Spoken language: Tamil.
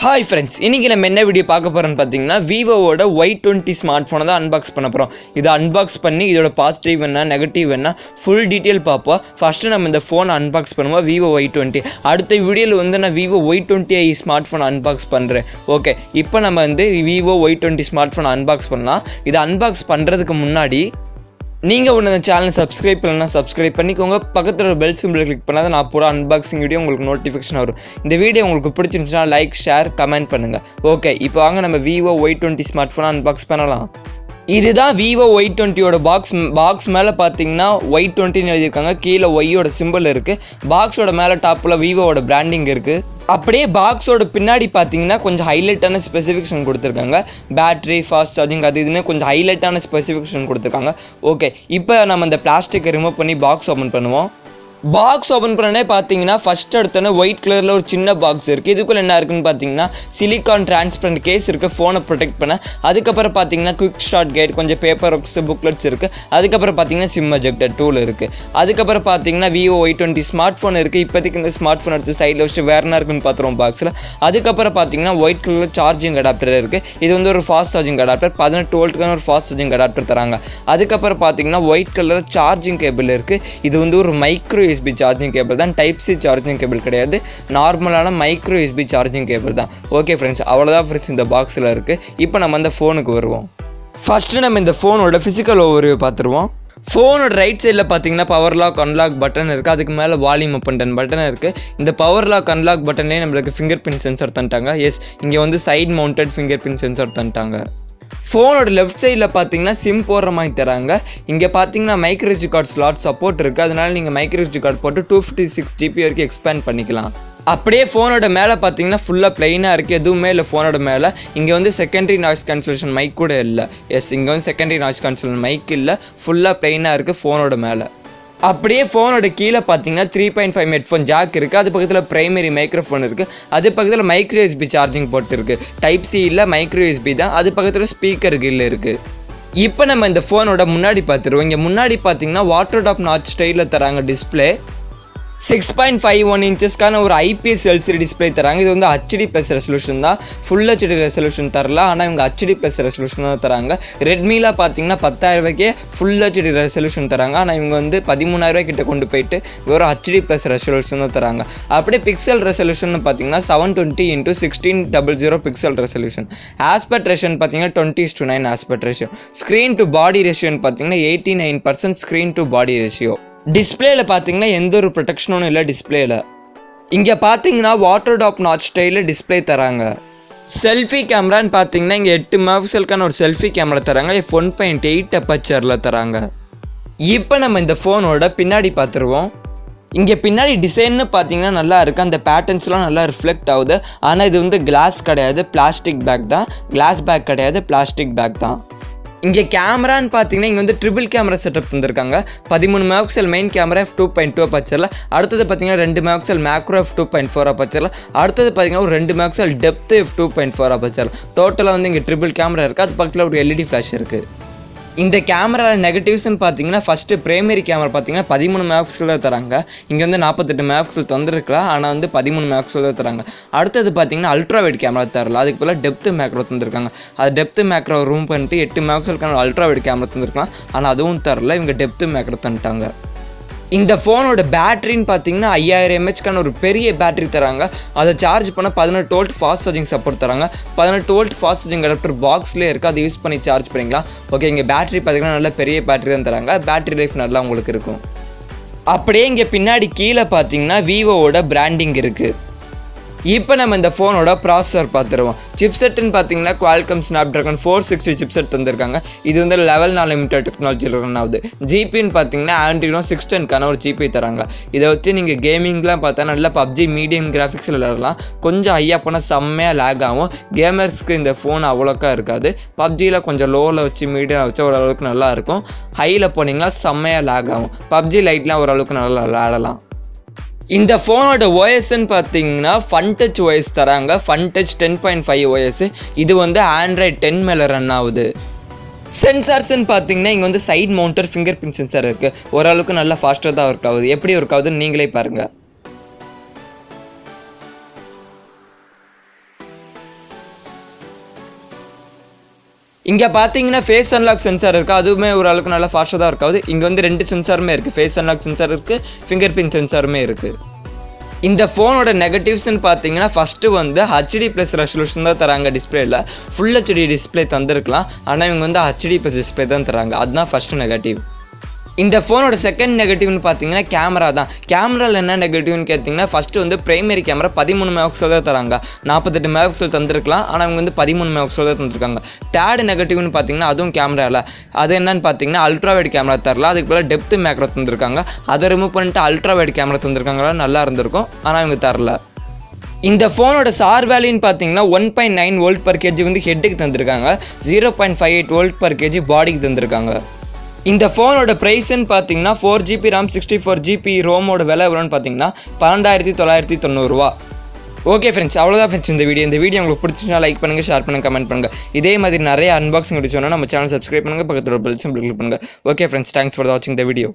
ஹாய் ஃப்ரெண்ட்ஸ், இன்றைக்கி நம்ம என்ன வீடியோ பார்க்க போகிறோன்னு பார்த்தீங்கன்னா விவோவோட Y20 ஸ்மார்ட் ஃபோனை தான் அன்பாக்ஸ் பண்ண போகிறோம். இதை அன்பாக்ஸ் பண்ணி இதோட பாசிட்டிவ் என்ன நெகட்டிவ் என்ன ஃபுல் டீட்டெயில் பார்ப்போம். ஃபஸ்ட்டு நம்ம இந்த ஃபோனை அன்பாக்ஸ் பண்ணுவோம், Vivo Y20. அடுத்த வீடியோவில் வந்து நான் Vivo Y20i smart phone unbox பண்ணுறேன். ஓகே, இப்போ நம்ம வந்து Vivo Y20 ஸ்மார்ட் ஃபோனை அன்பாக்ஸ் பண்ணலாம். இதை அன்பாக்ஸ் பண்ணுறதுக்கு முன்னாடி நீங்கள் ஒன்று இந்த சேனலை சப்ஸ்கிரைப் பண்ணலன்னா சப்ஸ்கிரைப் பண்ணிக்கோங்க. பக்கத்தில் ஒரு பெல் சிம்பிள் கிளிக் பண்ணால் நான் பூரா அன்பாக்சிங் வீடியோ உங்களுக்கு நோட்டிஃபிகேஷன் வரும். இந்த வீடியோ உங்களுக்கு பிடிச்சிருந்துச்சுன்னா லைக், ஷேர், கமெண்ட் பண்ணுங்கள். ஓகே, இப்போ வாங்க நம்ம Vivo Y20 ஸ்மார்ட் ஃபோனை அன்பாக்ஸ் பண்ணலாம். இதுதான் Vivo Y20யோட பாக்ஸ் மேலே பார்த்தீங்கன்னா Y20ன்னு எழுதியிருக்காங்க. கீழே ஒய்யோட சிம்பிள் இருக்குது. பாக்ஸோட மேலே டாப்பில் விவோவோட பிராண்டிங் இருக்குது. அப்படியே பாக்ஸோட பின்னாடி பார்த்தீங்கன்னா கொஞ்சம் ஹைலைட்டான ஸ்பெசிஃபிகேஷன் கொடுத்துருக்காங்க. பேட்ரி, ஃபாஸ்ட் சார்ஜிங், அது இதுன்னு கொஞ்சம் ஹைலைட்டான ஸ்பெசிஃபிகேஷன் கொடுத்துருக்காங்க. ஓகே, இப்போ நம்ம இந்த பிளாஸ்டிக்கை ரிமூவ் பண்ணி பாக்ஸ் ஓப்பன் பண்ணுவோம். பாக்ஸ் ஓப்பன் பண்ணனே பார்த்தீங்கன்னா ஃபஸ்ட் எடுத்தோன்னே ஒயிட் கலரில் ஒரு சின்ன பாக்ஸ் இருக்குது. இதுக்குள்ள என்ன இருக்குன்னு பார்த்தீங்கன்னா சிலிகான் டிரான்ஸ்பரண்ட் கேஸ் இருக்குது ஃபோனை ப்ரொடெக்ட் பண்ண. அதுக்கப்புறம் பார்த்தீங்கன்னா குவிக் ஸ்டார்ட் கைட், கொஞ்சம் பேப்பர் ஒர்க்ஸ், புக்லெட்ஸ் இருக்குது. அதுக்கப்புறம் பார்த்தீங்கன்னா சிம் எஜெக்டர் டூல் இருக்குது. அதுக்கப்புறம் பார்த்தீங்கன்னா Vivo Y20 ஸ்மார்ட் ஃபோன் இருக்குது. இப்போதைக்கு இந்த ஸ்மார்ட் ஃபோன் எடுத்து சைடில் வச்சு வேறு என்ன இருக்குன்னு பார்த்துருவோம் பாக்ஸில். அதுக்கப்புறம் பார்த்தீங்கன்னா ஒயிட் கலரில் சார்ஜிங் அடாப்டர் இருக்குது. இது வந்து ஒரு ஃபாஸ்ட் சார்ஜிங் அடாப்டர், 18 வோல்ட்டுக்கான ஒரு ஃபாஸ்ட் சார்ஜிங் அடாப்டர் தராங்க. அதுக்கப்புறம் பார்த்தீங்கன்னா ஒயிட் கலரில் சார்ஜிங் கேபிள் இருக்குது. இது வந்து ஒரு மைக்ரோ USB சார்ஜிங் கேபிள் தான், டைப் சி சார்ஜிங் கேபிள் கிடையாது, நார்மலான மைக்ரோ USB சார்ஜிங் கேபிள் தான். ஓகே ஃப்ரெண்ட்ஸ், அவ்வளோதான் ஃப்ரெண்ட்ஸ் இந்த பாக்ஸில் இருக்குது. இப்போ நம்ம அந்த ஃபோனுக்கு வருவோம். ஃபஸ்ட்டு நம்ம இந்த ஃபோனோட ஃபிசிக்கல் ஓவர்வியூ பார்த்துருவோம். ஃபோனோட ரைட் சைடில் பார்த்தீங்கன்னா பவர் லாக், அன்லாக் பட்டன் இருக்குது. அதுக்கு மேலே volume up and down button இருக்குது. இந்த பவர் லாக், அன்லாக் பட்டன்லேயே நம்மளுக்கு ஃபிங்கர் பிரிண்ட் சென்சார் தந்துட்டாங்க. எஸ், இங்கே வந்து side mounted finger print sensor தந்துட்டாங்க. ஃபோனோட லெஃப்ட் சைடில் பார்த்தீங்கன்னா சிம் போடுற மாதிரி தராங்க. இங்கே பார்த்தீங்கன்னா micro SD card slot support இருக்குது. அதனால நீங்கள் மைக்ரோ SD கார்டு போட்டு 256 GB வரைக்கும் எக்ஸ்பேண்ட் பண்ணிக்கலாம். அப்படியே ஃபோனோட மேலே பார்த்தீங்கன்னா ஃபுல்லாக ப்ளைனாக இருக்குது, எதுவுமே இல்லை ஃபோனோட மேலே. இங்கே வந்து செகண்டரி நாய்ஸ் கேன்சலேஷன் மைக் கூட இல்லை. எஸ், இங்கே வந்து செகண்டரி நாய்ஸ் கேன்சலேஷன் மைக் இல்லை, ஃபுல்லாக ப்ளைனாக இருக்குது ஃபோனோட மேலே. அப்படியே ஃபோனோட கீழே பார்த்தீங்கன்னா 3.5 ஹெட்ஃபோன் ஜாக் இருக்குது. அது பக்கத்தில் பிரைமரி மைக்ரோஃபோன் இருக்குது. அது பக்கத்தில் மைக்ரோ USB சார்ஜிங் போர்ட் இருக்குது. டைப் சி இல்லை, மைக்ரோ USB தான். அது பக்கத்தில் ஸ்பீக்கர் கில் இருக்குது. இப்போ நம்ம இந்த ஃபோனோட முன்னாடி பார்த்துருவோம். இங்கே முன்னாடி பார்த்தீங்கன்னா வாட்டர் டாப் நாச் ஸ்டைலில் தராங்க டிஸ்பிளே. 6.51 இன்ச்சஸ்க்கான ஒரு IPS LCD டிஸ்பிளே தராங்க. இது வந்து HD+ ரெசல்யூஷன் தான், ஃபுல் HD ரெசல்யூஷன் தரல. ஆனால் இவங்க HD+ ரெசல்யூஷன் தான் தராங்க. ரெட்மியில் பார்த்தீங்கன்னா 10,000 ரூபாய்க்கே ஃபுல் HD ரெசல்யூஷன் தராங்க. ஆனால் இவங்க வந்து 13,000 ரூபாய் கிட்ட கொண்டு போயிட்டு வெறும் HD+ ரெசல்யூஷன் தான் தராங்க. அப்படியே பிக்சல் ரெசல்யூஷன் பார்த்தீங்கன்னா 720x1600 பிக்சல் ரெசல்யூஷன். ஆஸ்பெக்ட் ரேஷியோன்னு பார்த்தீங்கன்னா 20:9 aspect ratio. Screen to body ரேஷியோன்னு பார்த்தீங்கன்னா 89% ஸ்க்ரீன் டு பாடி ரேஷியோ. டிஸ்பிளேல பார்த்தீங்கன்னா எந்த ஒரு ப்ரொடெக்ஷனும் இல்லை டிஸ்பிளேல. இங்கே பார்த்தீங்கன்னா வாட்டர் டாப் நாச் ஸ்டைலில் டிஸ்பிளே தராங்க. செல்ஃபி கேமரான்னு பார்த்தீங்கன்னா இங்கே 8 மெகாபிக்சலுக்கான ஒரு செல்ஃபி கேமரா தராங்க. 1.8 அப்பச்சரில் தராங்க. இப்போ நம்ம இந்த ஃபோனோட பின்னாடி பார்த்துருவோம். இங்கே பின்னாடி டிசைன்னு பார்த்தீங்கன்னா நல்லா இருக்குது. அந்த பேட்டர்ன்ஸ்லாம் நல்லா ரிஃப்ளெக்ட் ஆகுது. ஆனால் இது வந்து கிளாஸ் கிடையாது, பிளாஸ்டிக் பேக் தான். கிளாஸ் பேக் கிடையாது, பிளாஸ்டிக் பேக் தான். இங்கே கேமரான்னு பார்த்தீங்கன்னா இங்கே வந்து ட்ரிபிள் கேமரா செட்டப் தந்திருக்காங்க. 13 மெகாபிக்சல் மெயின் கேமரா f2.2 அப்பச்சரில். அடுத்தது பார்த்தீங்கன்னா 2 மெகாபிக்சல் மேக்ரோ f2.4 அப்பச்சரில். அடுத்தது பார்த்தீங்கன்னா ஒரு 2 மெகாபிக்சல் டெப்த் f2.4 அப்பச்சரில். டோட்டலாக வந்து இங்கே ட்ரிபிள் கேமரா இருக்குது. அது பக்கத்தில் ஒரு LED ஃப்ளாஷ் இருக்குது. இந்த கேமரா நெகட்டிவ்ஸ்ன்னு பார்த்தீங்கன்னா ஃபஸ்ட்டு பிரைமரி கேமரா பார்த்தீங்கன்னா 13 மெகாபிக்சல் தான் தராங்க. இங்கே வந்து 48 மெகாபிக்சல் தந்துருக்கலாம், ஆனால் வந்து 13 மெகாபிக்சல் தான் தராங்க. அடுத்தது பார்த்தீங்கன்னா அல்ட்ரா வைட் கேமரா தரல, அதுக்கு பதிலாக டெப்த் மேக்ரோ தந்துருக்காங்க. அது டெப்த் மேக்ரோ ரூம் பண்ணிட்டு 8 மெகாபிக்சலுக்கான அல்ட்ரா வைட் கேமரா தந்துருக்கலாம், ஆனால் அதுவும் தரல. இவங்க டெப்த் மேக்ரோ தந்துட்டாங்க. இந்த ஃபோனோட பேட்டரின்னு பார்த்தீங்கன்னா 5000 mAhக்கான ஒரு பெரிய பேட்டரி தராங்க. அதை சார்ஜ் பண்ண 18 வோல்ட் ஃபாஸ்ட் சார்ஜிங் சப்போர்ட் தராங்க. 18 வோல்ட் ஃபாஸ்ட் சார்ஜிங் அடாப்டர் பாக்ஸ்லேயே இருக்குது, அதை யூஸ் பண்ணி சார்ஜ் பண்ணிக்கலாம். ஓகே, இங்கே பேட்டரி பார்த்தீங்கன்னா நல்ல பெரிய பேட்டரி தான் தராங்க. பேட்டரி லைஃப் நல்லா உங்களுக்கு இருக்கும். அப்படியே இங்கே பின்னாடி கீழே பார்த்தீங்கன்னா விவோவோட பிராண்டிங் இருக்குது. இப்போ நம்ம இந்த ஃபோனோட ப்ராசஸர் பார்த்துருவோம். சிப்செட்டுன்னு பார்த்தீங்கன்னா குவால்காம் ஸ்னாப்ட்ராகன் 460 சிப்செட் தந்திருக்காங்க. இது வந்து லெவல் 4 லிமிட்டட் டெக்னாலஜியில் ரன் ஆகுது. ஜிபின்னு பார்த்தீங்கன்னா ஆண்ட்ராய்டோ 610க்கான ஒரு ஜிபி தராங்க. இதை வச்சு நீங்கள் கேமிங்லாம் பார்த்தா நல்லா PUBG மீடியம் கிராஃபிக்ஸில் விளையாடலாம். கொஞ்சம் ஹையாக போனால் செம்மையாக லேக் ஆகும். கேமர்ஸ்க்கு இந்த ஃபோன் அவ்வளோக்கா இருக்காது. PUBGயில் கொஞ்சம் லோவில் வச்சு மீடியம் வச்சு ஓரளவுக்கு நல்லா இருக்கும். ஹையில் போனீங்கன்னா செம்மையாக லேக் ஆகும். PUBG லைட்லாம் ஓரளவுக்கு நல்லா விளையாடலாம். இந்த ஃபோனோட OSன்னு பார்த்தீங்கன்னா ஃபன்டச் OS தராங்க. Funtouch 10.5 OS. இது வந்து Android 10 மேலே ரன் ஆகுது. சென்சார்ஸ்ன்னு பார்த்தீங்கன்னா இங்கே வந்து சைட் மவுண்டர் ஃபிங்கர் பிரிண்ட் சென்சார் இருக்குது. ஓரளவுக்கு நல்லா ஃபாஸ்ட்டாக தான் ஒர்க் ஆகுது. எப்படி ஒர்க் ஆகுதுன்னு நீங்களே பாருங்கள். இங்கே பார்த்தீங்கன்னா ஃபேஸ் அன்லாக் சென்சார் இருக்குது, அதுவுமே ஓரளவுக்கு நல்லா ஃபாஸ்ட்டாக தான் இருக்காது. இங்கே வந்து 2 சென்சாருமே இருக்குது, ஃபேஸ் அன்லாக் சென்சார் இருக்குது, ஃபிங்கர் பிரிண்ட் சென்சாருமே இருக்குது. இந்த ஃபோனோட நெகட்டிவ்ஸ்ன்னு பார்த்தீங்கன்னா ஃபஸ்ட்டு வந்து HD+ ரெசல்யூஷன் தான் தராங்க டிஸ்பிளேயில். ஃபுல் HD டிஸ்பிளே தந்திருக்கலாம், ஆனால் இவங்க வந்து HD+ டிஸ்பிளே தான் தராங்க. அதுதான் ஃபஸ்ட்டு நெகட்டிவ். இந்த ஃபோனோட செகண்ட் நெகட்டிவ்னு பார்த்தீங்கன்னா கேமரா தான். கேமராவில் என்ன நெகட்டிவ்னு கேட்டிங்கன்னா ஃபஸ்ட்டு வந்து பிரைமரி கேமரா 13 மெகாபிக்சல் தான் தராங்க. 48 மெகாபிக்சல் தந்திருக்கலாம், ஆனால் அவங்க வந்து 13 மெகாபிக்சல் தான் தந்திருக்காங்க. தேர்ட் நெகட்டிவ்னு பார்த்தீங்கன்னா அதுவும் கேமராவில். அது என்னன்னு பார்த்தீங்கன்னா அல்ட்ரா வைட் கேமரா தரல, அதுக்கு பதிலாக டெப்த் மேக்ரோ தந்திருக்காங்க. அதை ரிமூவ் பண்ணிட்டு அல்ட்ரா வைட் கேமரா தந்திருக்காங்களா, நல்லா இருந்திருக்கும், ஆனால் இவங்க தரல. இந்த ஃபோனோட சார் வேல்யூன்னு பார்த்தீங்கன்னா 1.9 வோல்ட் பர் கேஜி வந்து ஹெட்டுக்கு தந்திருக்காங்க, 0.58 வோல்ட் பர் கேஜி பாடிக்கு தந்திருக்காங்க. இந்த ஃபோனோட ப்ரைஸ்ன்னு பார்த்தீங்கன்னா 4GB RAM 64GB ரோமோட விலை எவ்வளோன்னு பார்த்தீங்கன்னா 12,990 ரூபா. ஓகே ஃப்ரெண்ட்ஸ், அவ்வளோதான் ஃப்ரெண்ட்ஸ் இந்த வீடியோ உங்களுக்கு பிடிச்சிருந்தா லைக் பண்ணுங்கள், ஷேர் பண்ணுங்கள், கமெண்ட் பண்ணுங்கள். இதே மாதிரி நிறைய அன்பாக்சிங் வீடியோ சொன்னால் நம்ம சேனல் சப்ஸ்கிரைப் பண்ணுங்கள், பக்கத்தில் பெல் சிம்பிள் கிளிக் பண்ணுங்கள். ஓகே ஃப்ரெண்ட்ஸ், தேங்க்ஸ் ஃபார் வாட்சிங் த வீடியோ.